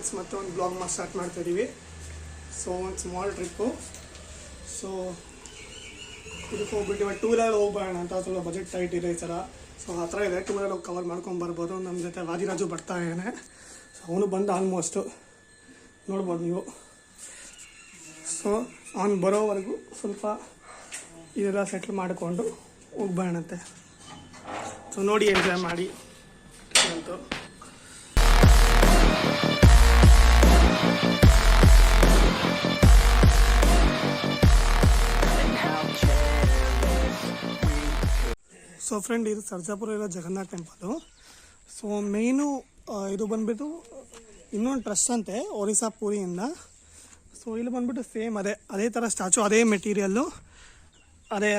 Friends, ಮತ್ತೆ ಒಂದು blog start ಮಾಡ್ತಾ ಇದ್ದೀವಿ. ಸೊ ಒಂದು ಸ್ಮಾಲ್ ಟ್ರಿಪ್ಪು. ಸೊ ಇದಕ್ಕೆ ಹೋಗ್ಬಿಟ್ಟು ಇವಾಗ 2 ವೀಲರ್ ಹೋಗ್ಬೋಣ ಅಂತ ಸ್ವಲ್ಪ ಬಜೆಟ್ ಟೈಟ್ ಇದೆ ಈ ಥರ. ಸೊ ಆ ಥರ ಇದೆ, 2 ವೀಲರ್ ಹೋಗಿ ಕವರ್ ಮಾಡ್ಕೊಂಡು ಬರ್ಬೋದು. ನಮ್ಮ ಜೊತೆ ವಾದಿರಾಜು ಬರ್ತಾ ಇದ್ದಾನೆ. ಸೊ ಅವನು ಬಂದು ಆಲ್ಮೋಸ್ಟು ನೋಡ್ಬೋದು ನೀವು. ಸೊ ಅವ್ನು ಬರೋವರೆಗೂ ಸ್ವಲ್ಪ ಇದೆಲ್ಲ ಸೆಟ್ಲ್ ಮಾಡಿಕೊಂಡು ಹೋಗ್ಬೋಣಂತೆ. ಸೊ ನೋಡಿ, ಎಂಜಾಯ್ ಮಾಡಿ ಅಂತ. ಸೊ ಫ್ರೆಂಡ್, ಇದು ಸರ್ಜಾಪುರ ಇರೋ ಜಗನ್ನಾಥ ಟೆಂಪಲು. ಸೊ ಮೇಯ್ನು ಇದು ಬಂದುಬಿಟ್ಟು ಇನ್ನೊಂದು ಟ್ರಸ್ಟ್ ಅಂತೆ ಒರಿಸ್ಸಾ ಪೂರಿಯಿಂದ. ಸೊ ಇಲ್ಲಿ ಬಂದುಬಿಟ್ಟು ಸೇಮ್ ಅದೇ ಥರ ಸ್ಟ್ಯಾಚು, ಅದೇ ಮೆಟೀರಿಯಲ್ಲು, ಅದೇ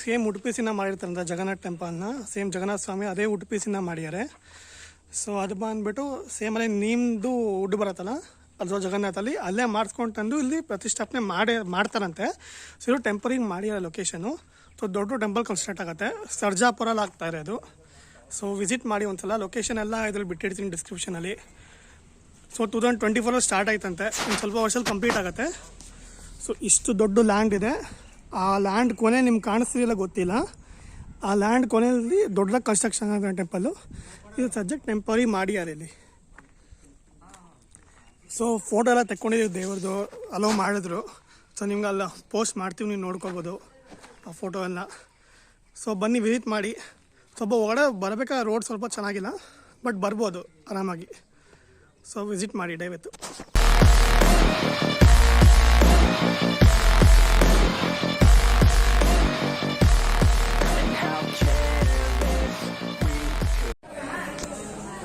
ಸೇಮ್ ವುಡ್ ಪೀಸಿಂದ ಮಾಡಿರ್ತಾರಂತ ಜಗನ್ನಾಥ ಟೆಂಪಲ್ನ. ಸೇಮ್ ಜಗನ್ನಾಥ ಸ್ವಾಮಿ ಅದೇ ವುಡ್ ಪೀಸಿಂದ ಮಾಡಿದ್ದಾರೆ. ಸೊ ಅದು ಬಂದುಬಿಟ್ಟು ಸೇಮ್ ಅದೇ ನಿಮ್ಮದು ವುಡ್ ಬರುತ್ತಲ್ಲ ಅದು ಜಗನ್ನಾಥಲ್ಲಿ ಅಲ್ಲೇ ಮಾಡಿಸ್ಕೊಂಡು ತಂದು ಇಲ್ಲಿ ಪ್ರತಿಷ್ಠಾಪನೆ ಮಾಡ್ತಾರಂತೆ. ಸೊ ಇದು ಟೆಂಪರಿಗೆ ಮಾಡಿರೋ ಲೊಕೇಶನು. ಸೊ ದೊಡ್ಡ ಟೆಂಪಲ್ ಕನ್ಸ್ಟ್ರಕ್ಟ್ ಆಗುತ್ತೆ, ಸರ್ಜಾಪುರಲ್ಲಿ ಆಗ್ತಾ ಇರೋದು. ಸೊ ವಿಸಿಟ್ ಮಾಡಿ ಒಂದ್ಸಲ. ಲೊಕೇಶನ್ ಎಲ್ಲ ಇದ್ರಲ್ಲಿ ಬಿಟ್ಟಿರ್ತೀನಿ ಡಿಸ್ಕ್ರಿಪ್ಷನಲ್ಲಿ. ಸೊ 2024 ಸ್ಟಾರ್ಟ್ ಆಯ್ತಂತೆ, ಒಂದು ಸ್ವಲ್ಪ ವರ್ಷದಲ್ಲಿ ಕಂಪ್ಲೀಟ್ ಆಗುತ್ತೆ. ಸೊ ಇಷ್ಟು ದೊಡ್ಡ ಲ್ಯಾಂಡ್ ಇದೆ. ಆ ಲ್ಯಾಂಡ್ ಕೊನೆ ನಿಮ್ಗೆ ಕಾಣಿಸ್ತಿಲ್ಲ ಗೊತ್ತಿಲ್ಲ. ಆ ಲ್ಯಾಂಡ್ ಕೊನೆಯಲ್ಲಿ ದೊಡ್ಡದಾಗಿ ಕನ್ಸ್ಟ್ರಕ್ಷನ್ ಆಗೋ ಟೆಂಪಲ್ಲು. ಇದು ಸದ್ಯಕ್ಕೆ ಟೆಂಪರಿ ಮಾಡಿದ್ದಾರೆ ಇಲ್ಲಿ. ಸೊ ಫೋಟೋ ಎಲ್ಲ ತೆಕ್ಕೊಂಡಿದ್ದೀವಿ ದೇವ್ರದ್ದು, ಅಲೋ ಮಾಡಿದ್ರು. ಸೊ ನಿಮ್ಗೆ ಅಲ್ಲ ಪೋಸ್ಟ್ ಮಾಡ್ತೀವಿ, ನೀವು ನೋಡ್ಕೋಬೋದು ಆ ಫೋಟೋ ಎಲ್ಲ. ಸೊ ಬನ್ನಿ ವಿಸಿಟ್ ಮಾಡಿ. ಸ್ವಲ್ಪ ಒಳಗಡೆ ಬರಬೇಕಾದ್ರೆ ರೋಡ್ ಸ್ವಲ್ಪ ಚೆನ್ನಾಗಿಲ್ಲ, ಬಟ್ ಬರ್ಬೋದು ಆರಾಮಾಗಿ. ಸೊ ವಿಸಿಟ್ ಮಾಡಿ ದಯವಿಟ್ಟು.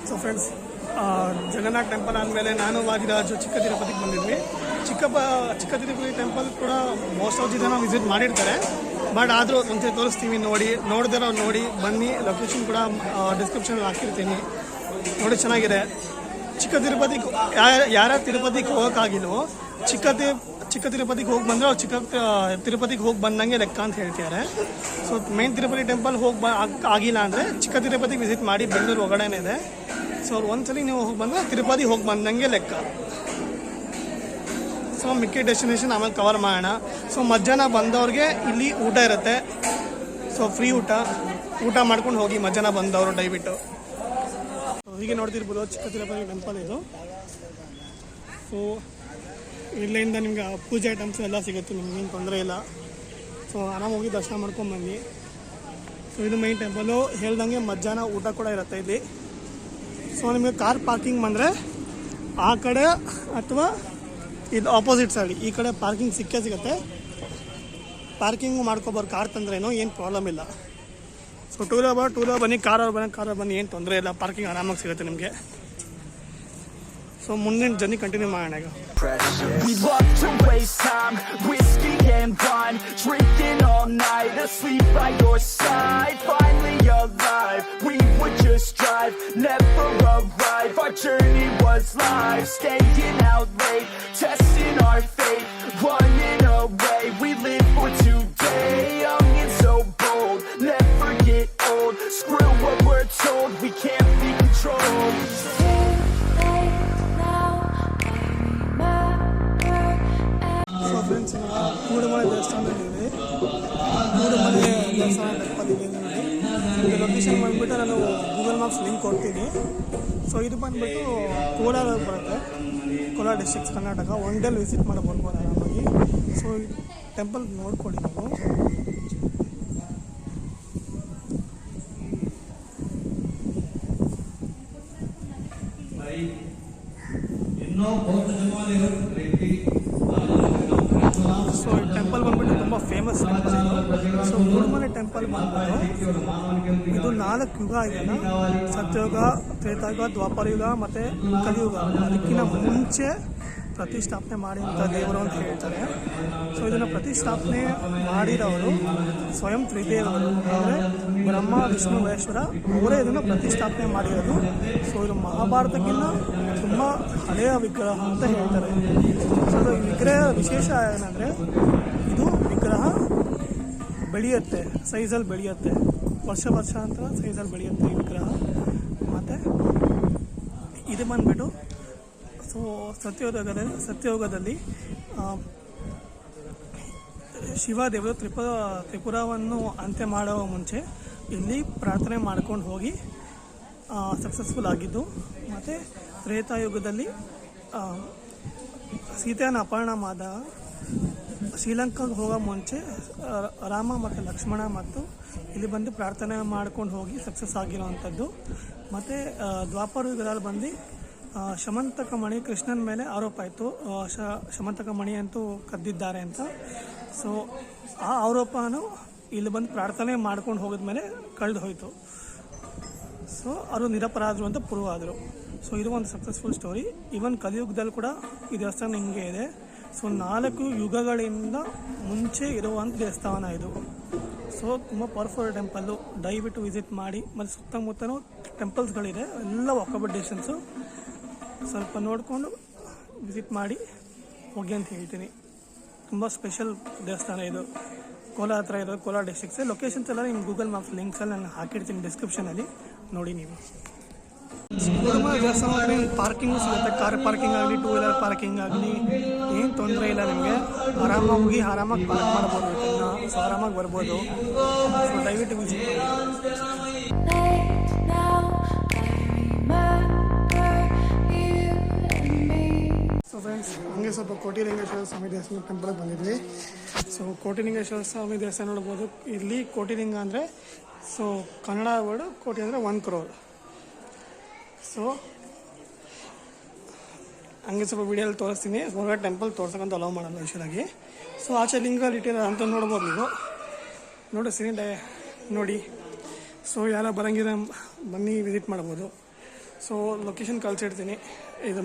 ಸೊ ಫ್ರೆಂಡ್ಸ್, ಜಗನ್ನಾಥ ಟೆಂಪಲ್ ಆದಮೇಲೆ ನಾನು ವಾದಿರಾಜು ಚಿಕ್ಕ ತಿರುಪತಿಗೆ ಬಂದಿದ್ವಿ. ಚಿಕ್ಕ ತಿರುಪತಿ ಟೆಂಪಲ್ ಕೂಡ ಮೋಸ್ಟ್ ಆಫ್ ದಿ ಜನ ವಿಸಿಟ್ ಮಾಡಿರ್ತಾರೆ. ಬಟ್ ಆದರೂ ಒಂದ್ಸರಿ ತೋರಿಸ್ತೀವಿ, ನೋಡಿದಿರೋ ನೋಡಿ ಬನ್ನಿ. ಲೊಕೇಶನ್ ಕೂಡ ಡಿಸ್ಕ್ರಿಪ್ಷನಲ್ಲಿ ಹಾಕಿರ್ತೀನಿ, ನೋಡಿ ಚೆನ್ನಾಗಿದೆ. ಚಿಕ್ಕ ತಿರುಪತಿಗೆ ಯಾರ್ಯಾರು ತಿರುಪತಿಗೆ ಹೋಗೋಕ್ಕಾಗಿಲ್ವೋ ಚಿಕ್ಕ ತಿರುಪತಿಗೆ ಹೋಗಿ ಬಂದರೆ ಅವ್ರು ಚಿಕ್ಕ ತಿರುಪತಿಗೆ ಹೋಗಿ ಬಂದಂಗೆ ಲೆಕ್ಕ ಅಂತ ಹೇಳ್ತಿದ್ದಾರೆ. ಸೊ ಮೇನ್ ತಿರುಪತಿ ಟೆಂಪಲ್ ಆಗಿಲ್ಲ ಅಂದರೆ ಚಿಕ್ಕ ತಿರುಪತಿಗೆ ವಿಸಿಟ್ ಮಾಡಿ, ಬೆಂಗಳೂರು ಒಳಗಡೆನೇ ಇದೆ. ಸೊ ಅವ್ರು ಒಂದ್ಸಲಿ ನೀವು ಹೋಗಿ ಬಂದರೆ ತಿರುಪತಿ ಹೋಗಿ ಬಂದಂಗೆ ಲೆಕ್ಕ. ಸೊ ಮಿಕ್ಕಿ ಡೆಸ್ಟಿನೇಷನ್ ಆಮೇಲೆ ಕವರ್ ಮಾಡೋಣ. ಸೊ ಮಧ್ಯಾಹ್ನ ಬಂದವ್ರಿಗೆ ಇಲ್ಲಿ ಊಟ ಇರುತ್ತೆ. ಸೊ ಫ್ರೀ ಊಟ ಮಾಡ್ಕೊಂಡು ಹೋಗಿ ಮಧ್ಯಾಹ್ನ ಬಂದವರು ದಯವಿಟ್ಟು. ಹೀಗೆ ನೋಡ್ತಿರ್ಬೋದು ಚಿಕ್ಕ ತಿರುಪತಿ ಟೆಂಪಲ್ ಇದು. ಸೊ ಇಲ್ಲಿಂದ ನಿಮ್ಗೆ ಪೂಜೆ ಐಟಮ್ಸ್ ಎಲ್ಲ ಸಿಗುತ್ತೆ, ನಿಮಗೇನು ತೊಂದರೆ ಇಲ್ಲ. ಸೊ ಆರಾಮಾಗಿ ಹೋಗಿ ದರ್ಶನ ಮಾಡ್ಕೊಂಬನ್ನಿ. ಸೊ ಇದು ಮೈನ್ ಟೆಂಪಲು. ಹೇಳ್ದಂಗೆ ಮಧ್ಯಾಹ್ನ ಊಟ ಕೂಡ ಇರುತ್ತೆ ಇಲ್ಲಿ. ಸೊ ನಿಮಗೆ ಕಾರ್ ಪಾರ್ಕಿಂಗ್ ಬಂದರೆ ಆ ಕಡೆ ಅಥವಾ ಇದು ಆಪೋಸಿಟ್ ಸೈಡ್ ಈ ಕಡೆ ಪಾರ್ಕಿಂಗ್ ಸಿಗುತ್ತೆ. ಪಾರ್ಕಿಂಗ್ ಮಾಡ್ಕೊಬಾರ್ದು ಕಾರ್ ತಂದ್ರೇನೋ ಏನು ಪ್ರಾಬ್ಲಮ್ ಇಲ್ಲ. ಸೊ ಟೂ ವೀಲರ್ ಬನ್ನಿ, ಕಾರ್ ಬನ್ನಿ, ಏನು ತೊಂದರೆ ಇಲ್ಲ. ಪಾರ್ಕಿಂಗ್ ಆರಾಮಾಗಿ ಸಿಗುತ್ತೆ ನಿಮಗೆ. ಸೊ ಮುಂದಿನ ಜರ್ನಿ ಕಂಟಿನ್ಯೂ ಮಾಡೋಣ ಈಗ. We love to waste time, whiskey and wine, drinking all night, asleep by your side, finally alive, we would just drive, never arrive, our journey was live, staying out late, testing our fate, running away, we live for today, young and so bold, never get old, screw what we're told, we can't be controlled. So friends, Gudumale ದೇವಸ್ಥಾನದಲ್ಲಿದೆ. ಗೂಡುಮಲೆ ದೇವಸ್ಥಾನ temple ಇದೆ ನೋಡಿ. ನಿಮಗೆ location ಬಂದುಬಿಟ್ಟು ನಾನು Google maps link ಕೊಡ್ತೀನಿ. So ಇದು ಬಂದುಬಿಟ್ಟು ಕೋಲಾರ ಬರುತ್ತೆ, Kolar districts, Karnataka. One daily visit ಮಾಡಿ ಬರ್ಬೋದು ಆರಾಮಾಗಿ. ಸೊ ಟೆಂಪಲ್ ನೋಡ್ಕೊಳ್ಳಿ ನೀವು. ಸೊ ಈ ಟೆಂಪಲ್ ಬಂದ್ಬಿಟ್ಟು ತುಂಬ ಫೇಮಸ್ ಟೆಂಪಲ್ ಇದು. ಸೊ ಗೂಡುಮಲೆ ಟೆಂಪಲ್ ಬಂದ್ಬಿಟ್ಟು ಇದು 4 ಯುಗ ಇದೆಯಲ್ಲ, ಸತ್ಯಯುಗ, ತ್ರೇತಾಯುಗ, ದ್ವಾಪರಯುಗ ಮತ್ತು ಕಲಿಯುಗ. ಅದಕ್ಕಿಂತ ಮುಂಚೆ ಪ್ರತಿಷ್ಠಾಪನೆ ಮಾಡಿದಂಥ ದೇವರು ಅಂತ ಹೇಳ್ತಾರೆ. ಸೊ ಇದನ್ನು ಪ್ರತಿಷ್ಠಾಪನೆ ಮಾಡಿರೋರು ಸ್ವಯಂ ತ್ರಿದೇವರು, ಅಂದರೆ ಬ್ರಹ್ಮ, ವಿಷ್ಣು, ಮಹೇಶ್ವರ ಅವರೇ ಇದನ್ನು ಪ್ರತಿಷ್ಠಾಪನೆ ಮಾಡಿರೋದು. ಸೊ ಇದು ಮಹಾಭಾರತಕ್ಕಿಂತ ತುಂಬ ಹಳೆಯ ವಿಗ್ರಹ ಅಂತ ಹೇಳ್ತಾರೆ. ಸೊ ಈ ವಿಗ್ರಹ ವಿಶೇಷ ಏನಂದರೆ ಇದು ವಿಗ್ರಹ ಬೆಳೆಯುತ್ತೆ, ಸೈಜಲ್ಲಿ ಬೆಳೆಯುತ್ತೆ, ವರ್ಷ ಅಂತ ಸೈಜಲ್ಲಿ ಬೆಳೆಯುತ್ತೆ ಈ ವಿಗ್ರಹ. ಮತ್ತು ಇದು ಬಂದುಬಿಟ್ಟು ಸೊ ಸತ್ಯಯುಗದಲ್ಲಿ ಶಿವದೇವರು ತ್ರಿಪುರವನ್ನು ಅಂತ್ಯ ಮಾಡುವ ಮುಂಚೆ ಇಲ್ಲಿ ಪ್ರಾರ್ಥನೆ ಮಾಡ್ಕೊಂಡು ಹೋಗಿ ಸಕ್ಸಸ್ಫುಲ್ ಆಗಿದ್ದು. ಮತ್ತು ತ್ರೇತಾಯುಗದಲ್ಲಿ ಸೀತೆಯನ್ನು ಅಪಹರಣ ಮಾಡಿದಾಗ ಶ್ರೀಲಂಕಾಗೆ ಹೋಗೋ ಮುಂಚೆ ರಾಮ ಮತ್ತು ಲಕ್ಷ್ಮಣ ಮತ್ತು ಇಲ್ಲಿ ಬಂದು ಪ್ರಾರ್ಥನೆ ಮಾಡ್ಕೊಂಡು ಹೋಗಿ ಸಕ್ಸಸ್ ಆಗಿರೋವಂಥದ್ದು. ಮತ್ತು ದ್ವಾಪರ ಯುಗದಲ್ಲಿ ಬಂದು ಶಮಂತಕ ಮಣಿ ಕೃಷ್ಣನ ಮೇಲೆ ಆರೋಪ ಆಯಿತು, ಶಮಂತಕ ಮಣಿ ಅಂತೂ ಕದ್ದಿದ್ದಾರೆ ಅಂತ. ಸೊ ಆ ಆರೋಪನೂ ಇಲ್ಲಿ ಬಂದು ಪ್ರಾರ್ಥನೆ ಮಾಡ್ಕೊಂಡು ಹೋಗಿದ್ಮೇಲೆ ಕಳೆದು ಹೋಯಿತು. ಸೊ ಅವರು ನಿರಪರಾಧರು ಅಂತ ಪ್ರೂವ್ ಆದರು. ಸೊ ಇದು ಒಂದು ಸಕ್ಸಸ್ಫುಲ್ ಸ್ಟೋರಿ. ಈವನ್ ಕಲಿಯುಗದಲ್ಲಿ ಕೂಡ ಈ ದೇವಸ್ಥಾನ ಹಿಂಗೆ ಇದೆ. ಸೊ 4 ಯುಗಗಳಿಂದ ಮುಂಚೆ ಇರುವಂಥ ದೇವಸ್ಥಾನ ಇದು. ಸೊ ತುಂಬ ಪವರ್ಫುಲ್ ಟೆಂಪಲ್ಲು, ದಯವಿಟ್ಟು ವಿಸಿಟ್ ಮಾಡಿ. ಮತ್ತು ಸುತ್ತಮುತ್ತಲೂ ಟೆಂಪಲ್ಸ್ಗಳಿದೆ, ಎಲ್ಲ ವಾಕಬಲ್ ಡಿಸ್ಟೆನ್ಸು. ಸ್ವಲ್ಪ ನೋಡಿಕೊಂಡು ವಿಸಿಟ್ ಮಾಡಿ ಹೋಗಿ ಅಂತ ಹೇಳ್ತೀನಿ. ತುಂಬ ಸ್ಪೆಷಲ್ ದೇವಸ್ಥಾನ ಇದು. ಕೋಲಾರ ಹತ್ರ ಇರೋದು, ಕೋಲಾರ ಡಿಸ್ಟ್ರಿಕ್ಸ್. ಲೊಕೇಶನ್ಸ್ ಎಲ್ಲ ನಿಮ್ಮ ಗೂಗಲ್ ಮ್ಯಾಪ್ಸ್ ಲಿಂಕ್ಸಲ್ಲಿ ನಾನು ಹಾಕಿರ್ತೀನಿ ಡಿಸ್ಕ್ರಿಪ್ಷನಲ್ಲಿ, ನೋಡಿ ನೀವು. ದೇವಸ್ಥಾನ ಪಾರ್ಕಿಂಗು ಸಿಗುತ್ತೆ, ಕಾರ್ ಪಾರ್ಕಿಂಗ್ ಆಗಲಿ, 2 ವೀಲರ್ ಪಾರ್ಕಿಂಗ್ ಆಗಲಿ, ಏನು ತೊಂದರೆ ಇಲ್ಲ ನಿಮಗೆ. ಆರಾಮಾಗಿ ಹೋಗಿ ಆರಾಮಾಗಿ ಪಾರ್ಕ್ ಮಾಡ್ಬೋದು, ಸೊ ಆರಾಮಾಗಿ ಬರ್ಬೋದು. ಸೊ ದಯವಿಟ್ಟು ವಿಸಿಟ್ ಮಾಡಿ. ಸೊ ಫ್ರೆಂಡ್ಸ್, ಹಂಗೆ ಸ್ವಲ್ಪ ಕೋಟಿಲಿಂಗೇಶ್ವರ ಸ್ವಾಮಿ ದೇವಸ್ಥಾನ ಟೆಂಪಲ್ಗೆ ಬಂದಿದ್ವಿ. ಸೊ ಕೋಟಿಲಿಂಗೇಶ್ವರ ಸ್ವಾಮಿ ದೇವಸ್ಥಾನ ನೋಡ್ಬೋದು. ಇಲ್ಲಿ ಕೋಟಿಲಿಂಗ ಅಂದರೆ, ಸೊ ಕನ್ನಡ ವರ್ಡ್ ಕೋಟಿ ಅಂದರೆ 1 crore. ಸೊ ಹಂಗೆ ಸ್ವಲ್ಪ ವಿಡಿಯೋಲ್ಲಿ ತೋರಿಸ್ತೀನಿ. ಹೊರಗಡೆ ಟೆಂಪಲ್ ತೋರ್ಸೋಕ್ಕಂತ ಅಲೋ ಮಾಡಲ್ಲ ಯೂಶ್ವಲಾಗಿ. ಸೊ ಆಚೆ ಲಿಂಗ ಇಟ್ಟಿರೋ ಅಂತ ನೋಡ್ಬೋದು ನೀವು, ನೋಡಿಸ್ತೀನಿ ನೋಡಿ. ಸೊ ಯಾರ ಬರೋಂಗಿದ್ರೆ ಬನ್ನಿ, ವಿಸಿಟ್ ಮಾಡ್ಬೋದು. ಸೊ ಲೊಕೇಶನ್ ಕಳಿಸಿಡ್ತೀನಿ, ಇದು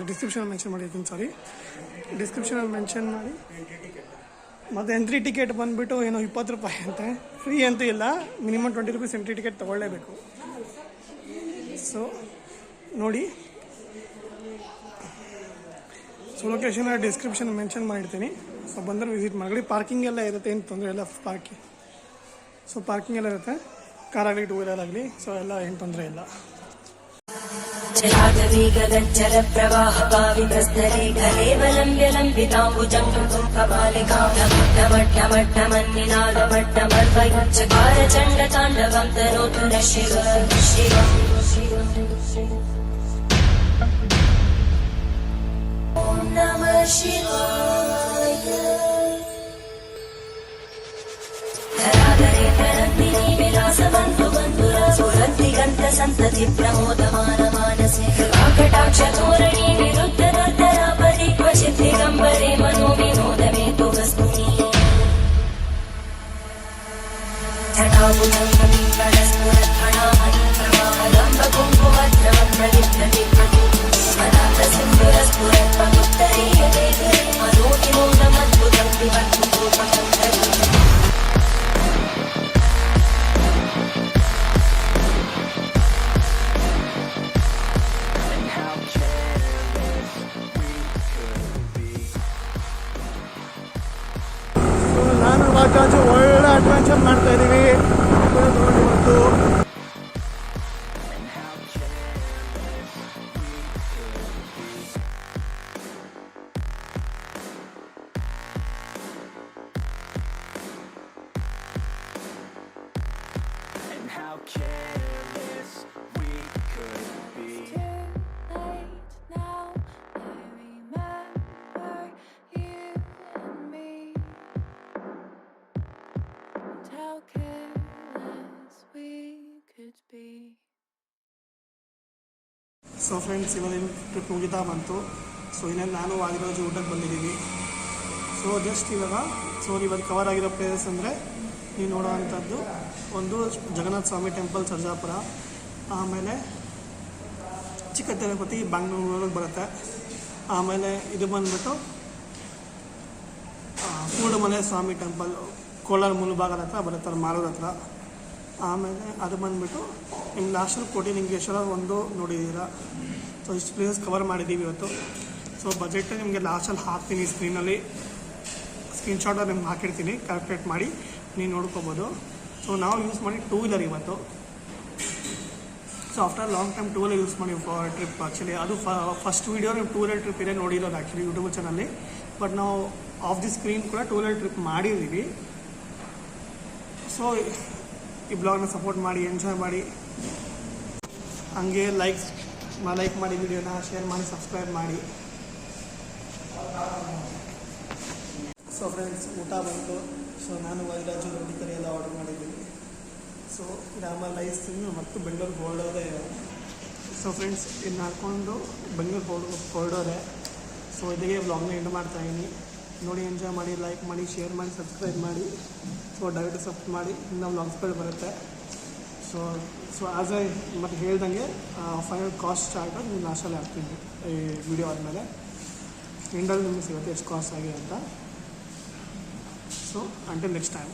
ಡಿಸ್ಕ್ರಿಪ್ಷನಲ್ಲಿ ಮೆನ್ಷನ್ ಮಾಡಿರ್ತೀನಿ. ಡಿಸ್ಕ್ರಿಪ್ಷನಲ್ಲಿ ಮೆನ್ಷನ್ ಮಾಡಿ. ಮತ್ತು ಎಂಟ್ರಿ ಟಿಕೆಟ್ ಬಂದುಬಿಟ್ಟು ಏನೋ 20 ರೂಪಾಯಿ ಅಂತೆ, ಫ್ರೀ ಅಂತೂ ಇಲ್ಲ, ಮಿನಿಮಮ್ 20 ರೂಪೀಸ್ ಎಂಟ್ರಿ ಟಿಕೆಟ್ ತೊಗೊಳ್ಳೇಬೇಕು. ಸೊ ನೋಡಿ, ಸೊ ಲೊಕೇಶನ್ ಡಿಸ್ಕ್ರಿಪ್ಷನ್ ಮೆನ್ಷನ್ ಮಾಡಿರ್ತೀನಿ. ಸೊ ಬಂದರೆ ವಿಸಿಟ್ ಮಾಡಿ. ಪಾರ್ಕಿಂಗ್ ಎಲ್ಲ ಇರುತ್ತೆ, ಏನು ತೊಂದರೆ ಇಲ್ಲ. ಪಾರ್ಕಿಂಗ್ ಎಲ್ಲ ಇರುತ್ತೆ, ಕಾರಾಗಲಿ 2 ವೀಲರ್ ಆಗಲಿ. ಸೊ ಎಲ್ಲ ಏನು ತೊಂದರೆ ಇಲ್ಲ. जलागवीगगज्जल प्रवाह पावितस्तरे कलेवलम्ब्य लम्बिताम्बुजं तुङ्कपालिकामट्टमट्टमन्निनादमट्टमर्वयुच्चकार चण्डताण्डवं तनोतु नः शिव ॐ नमः शिवाय। धराधरेन्द्रनन्दिनी विलासवन्तु बन्धुरा सुरन्दिगन्त सन्तति प्रमोदमान मानसे कृपाकटाक्षतोरणी विरुद्धदर्दरापदि क्वचित् दिगम्बरे मनो विनोदमेतु वस्तुनि जटाबुजङ्गमिङ्गलस्फुरत्फणामणि प्रवाहगम्बकुङ्कुमद्रवं प्रलिप्तति मदान्तसिन्दुरस्फुरत्पमुत्तरीयते मनो विनोदमद्भुतं विवद्भुतोपकन्तरि ನಾನು ರಾಜಾಜು ಒಳ್ಳೆ ಅಡ್ವೆಂಚರ್ ಮಾಡ್ತಾ ಇದ್ದೀವಿ ಇವತ್ತು. ಸೊ ಫ್ರೆಂಡ್ಸ್, ಇವತ್ತಿನ ಟ್ರಿಪ್ ಮುಗಿತಾ ಬಂತು. ಸೊ ಇನ್ನೇನು ನಾನು ವಾದಿರಾಜು ಊಟಕ್ಕೆ ಬಂದಿದ್ದೀವಿ. ಸೊ ಜಸ್ಟ್ ಇವಾಗ ಇವತ್ತು ಕವರ್ ಆಗಿರೋ ಪ್ಲೇಸಸ್ ಅಂದರೆ ನೀವು ನೋಡೋವಂಥದ್ದು ಒಂದು ಜಗನ್ನಾಥ ಸ್ವಾಮಿ ಟೆಂಪಲ್ ಸರ್ಜಾಪುರ, ಆಮೇಲೆ ಚಿಕ್ಕ ತಿರುಪತಿ ಬೆಂಗಳೂರಿಗೆ ಬರುತ್ತೆ, ಆಮೇಲೆ ಇದು ಬಂದುಬಿಟ್ಟು ಕೂಡಮಲೆ ಸ್ವಾಮಿ ಟೆಂಪಲ್ ಕೋಲಾರ ಮುಳುಭಾಗದ ಹತ್ರ ಬರುತ್ತೆ, ಮಾಲೂರು ಹತ್ರ. ಆಮೇಲೆ ಅದು ಬಂದುಬಿಟ್ಟು ನಿಮ್ಮ ಲಾಸ್ಟಲ್ಲಿ ಕೋಟಿಲಿಂಗೇಶ್ವರ ಒಂದು ನೋಡಿದ್ದೀರಾ. ಸೊ ಇಷ್ಟು ಪ್ಲೇಸಸ್ ಕವರ್ ಮಾಡಿದ್ದೀವಿ ಇವತ್ತು. ಸೊ ಬಜೆಟ್ ನಿಮಗೆ ಲಾಸ್ಟಲ್ಲಿ ಹಾಕ್ತೀನಿ, ಸ್ಕ್ರೀನ್ಶಾಟಲ್ಲಿ ನಿಮ್ಗೆ ಹಾಕಿರ್ತೀನಿ, ಕ್ಯಾಲ್ಕುಲೇಟ್ ಮಾಡಿ ನೀವು ನೋಡ್ಕೋಬೋದು. ಸೊ ನಾವು ಯೂಸ್ ಮಾಡಿ 2 ವೀಲರ್ ಇವತ್ತು. ಸೊ ಆಫ್ಟರ್ ಲಾಂಗ್ ಟೈಮ್ ಟೂವಲ್ಲಿ ಯೂಸ್ ಮಾಡಿ ಟ್ರಿಪ್ ಆ್ಯಕ್ಚುಲಿ ಅದು ಫಸ್ಟ್ ವೀಡಿಯೋ ನೀವು ಟೂರಲ್ಲಿ ಟ್ರಿಪ್ ಇದೆ ನೋಡಿರೋದು ಆ್ಯಕ್ಚುಲಿ ಯೂಟ್ಯೂಬ್ ಚಾನಲ್ಲಿ. ಬಟ್ ನಾವು ಆಫ್ ದಿ ಸ್ಕ್ರೀನ್ ಕೂಡ ಟೂರಲ್ಲಿ ಟ್ರಿಪ್ ಮಾಡಿದ್ದೀವಿ. ಸೊ ಈ ಬ್ಲಾಗ್ನ ಸಪೋರ್ಟ್ ಮಾಡಿ, ಎಂಜಾಯ್ ಮಾಡಿ, ಹಂಗೆ ಲೈಕ್ ಮಾಡಿ ವಿಡಿಯೋನ ಶೇರ್ ಮಾಡಿ, ಸಬ್ಸ್ಕ್ರೈಬ್ ಮಾಡಿ. ಸೊ ಫ್ರೆಂಡ್ಸ್, ಊಟ ಬಂತು. ಸೊ ನಾನು ವೈರಾಜು ರೊಟ್ಟಿ ಕರಿ ಎಲ್ಲ ಆರ್ಡರ್ ಮಾಡಿದ್ದೀನಿ. ಸೊ ಇದಾದ್ಮೇಲೆ ರೈಸ್ ತಿಂದು ಮತ್ತು ಬೆಂಗಳೂರಿಗೆ ಹೊರಡೋದೆ. ಸೊ ಫ್ರೆಂಡ್ಸ್, ಇನ್ನು ಹಾಕ್ಕೊಂಡು ಬೆಂಗಳೂರಿಗೆ ಹೊರಡೋದೆ. ಸೊ ಇಲ್ಲಿಗೆ ವ್ಲಾಗ್ನ ಎಂಡ್ ಮಾಡ್ತಾಯಿದ್ದೀನಿ. ನೋಡಿ, ಎಂಜಾಯ್ ಮಾಡಿ, ಲೈಕ್ ಮಾಡಿ, ಶೇರ್ ಮಾಡಿ, ಸಬ್ಸ್ಕ್ರೈಬ್ ಮಾಡಿ. ಸೊ ದಯವಿಟ್ಟು ಸಬ್ಸ್ಕ್ರೈಬ್ ಮಾಡಿ, ಇನ್ನೂ ವ್ಲಾಗ್ಸ್ಗಳು ಬರುತ್ತೆ. ಸೊ ಆ್ಯಸ್ ಐ ಮತ್ತು ಹೇಳ್ದಂಗೆ ಫೈನಲ್ ಕಾಸ್ಟ್ ಚಾರ್ಟ್ ನೀವು ಲಾಸ್ಟಲ್ಲಿ ಹಾಕ್ತೀನಿ ಈ ವಿಡಿಯೋ ಆದಮೇಲೆ. ಎಂಡಲ್ಲಿ ನಿಮಗೆ ಸಿಗುತ್ತೆ ಎಷ್ಟು ಕಾಸ್ಟ್ ಆಗಿದೆ ಅಂತ. So until next time.